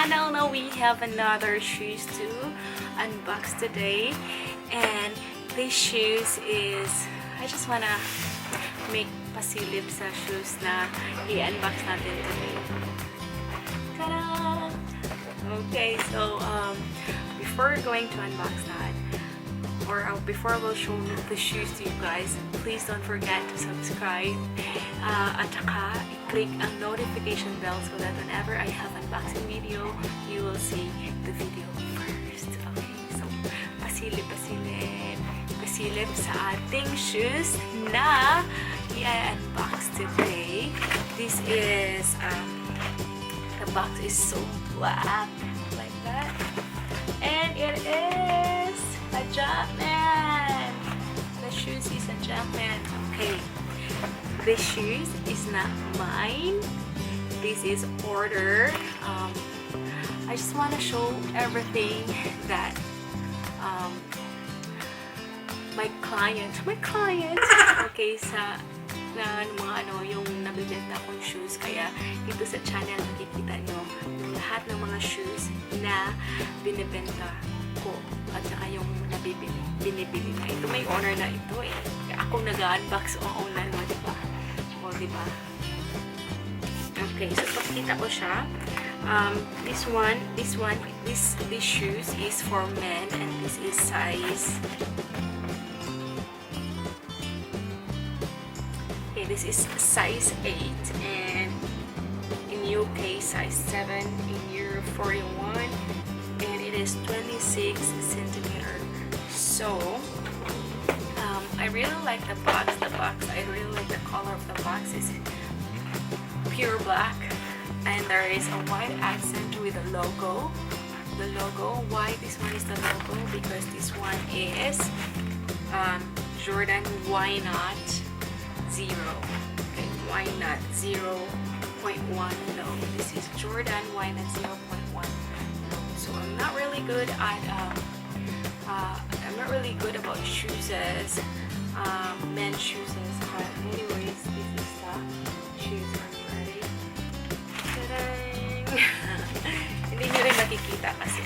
channel. Now we have another shoes to unbox today, and this shoes is, I just wanna make pasilip sa shoes na i-unbox natin today. Ta-da! Okay, so before going to unbox that, or before I will show the shoes to you guys, please don't forget to subscribe at saka click ang notification bell so that whenever I have unboxing video, you will see the video first. Okay, so pasilip sa ating shoes na i-unbox today. This is the box is so black like that, and it is a Jumpman. The shoes is a Jumpman. Okay, the shoes is not mine. This is order. I just want to show everything that my client, okay, sa na mga yung nabibenta kong shoes. Kaya dito sa channel makikita nyo yung lahat ng mga shoes na binibenta ko at saka yung binibili na. Ito may owner na ito eh. Akong nag-unbox o owner mo, diba? O, diba? Okay, so pakita ko siya. This shoes is for men, and this is size. Okay, this is size 8, and in UK size 7, in Europe 41, and it is 26 centimeter. So I really like the box. I really like the color of the box. Is pure black, and there is a white accent with a logo. The logo. Why this one is the logo? Because this one is Jordan Why Not 0. Okay, Why Not 0.1. No, this is Jordan Why Not 0.1. No. So I'm not really good at I'm not really good about shoes, men's shoes. But anyways, this is the shoes. Are you ready? Ta-dang! Hindi nyo rin makikita kasi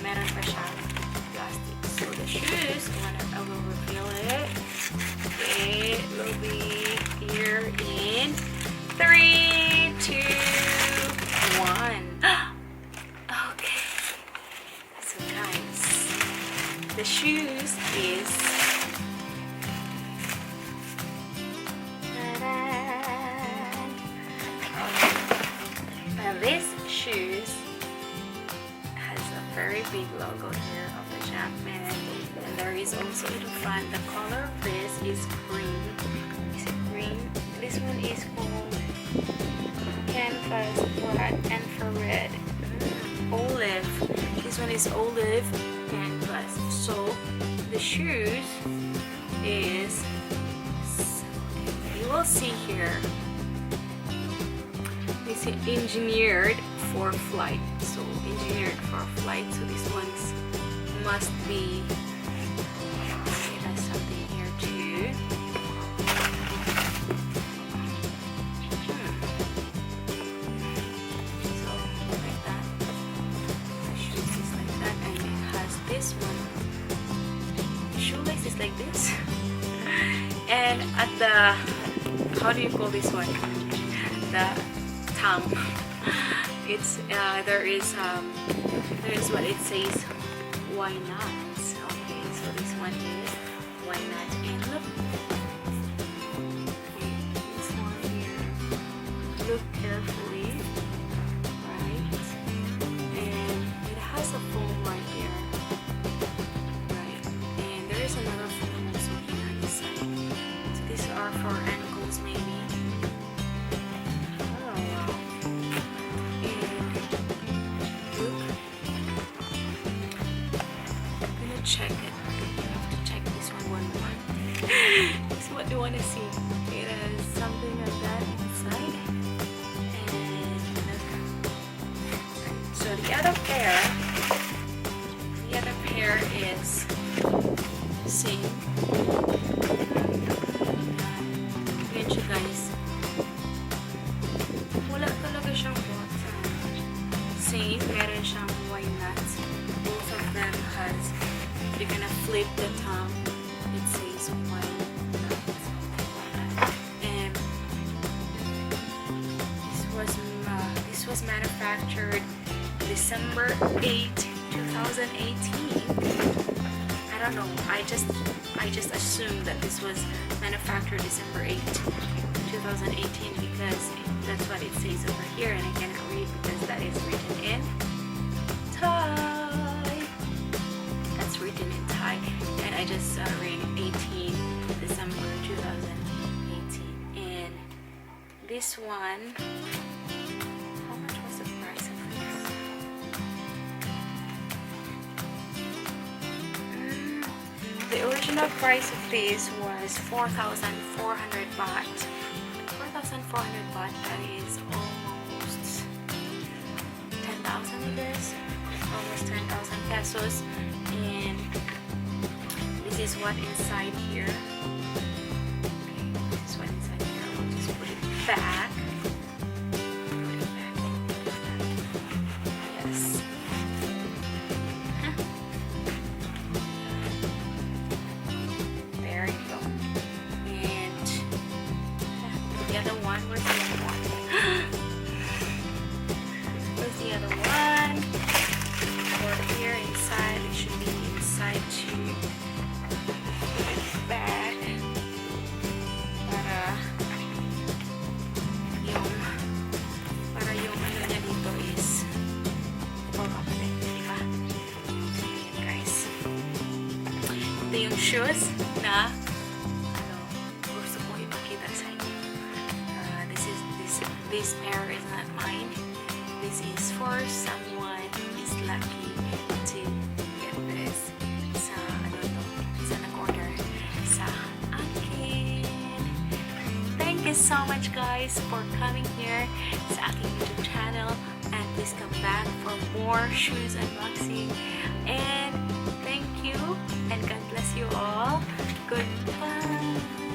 meron pa siyang plastic. So the shoes, I will reveal it. It will be here in 3, 2, 1. Okay. So guys, the shoes is this shoes has a very big logo here of the Jumpman, and there is also in front the color of this is green. Is it green? This one is called canvas, black, infrared, olive. This one is olive canvas. So the shoes is, you will see here, it's engineered for flight. So engineered for flight. So this one's must be, it has something here too. So like that. The shoes is like that, and it has this one. The shoelace is like this. And at the, how do you call this one? The tongue. It's there is what it says, why not? Okay, so this one is why not, and look, this one here, look carefully, right? And it has a foam right here, right? And there is another foam also here on this side. So these are for ankles maybe. Check it. You have to check this one more. This is what you want to see. It has something like that inside. And so the other pair is same. Yan siya guys. Wala talaga siyang button. same. Meron siyang why not. Both of them has, you're gonna flip the tongue. It says why not. And this was manufactured December 8, 2018. I don't know. I just assumed that this was manufactured December 8, 2018 because that's what it says over here, and I cannot read because that is written in Thai. That's written in Thai, and I just read 18 December 2018. And this one, how much was the price of this? The original price of this was 4,400 baht. 4,400 baht, that is almost 10,000, I guess. Almost 10,000 pesos. And this is what inside here. Okay, this is what inside here. I'll just put it back. Put it back. Yes. There you go. And the other one, where's the other one? Where's the other one? Or here inside, it should be inside too. Put it back. Para yung ano niya dito is perfect, diba? So, yun guys. Ito yung shoes na gusto ko ipakita sa inyo. This pair is not mine. This is for someone who is lucky to get this sa nag-order sa akin. Thank you so much guys for coming here sa aking YouTube channel, and please come back for more shoes unboxing. And thank you, and God bless you all. Goodbye.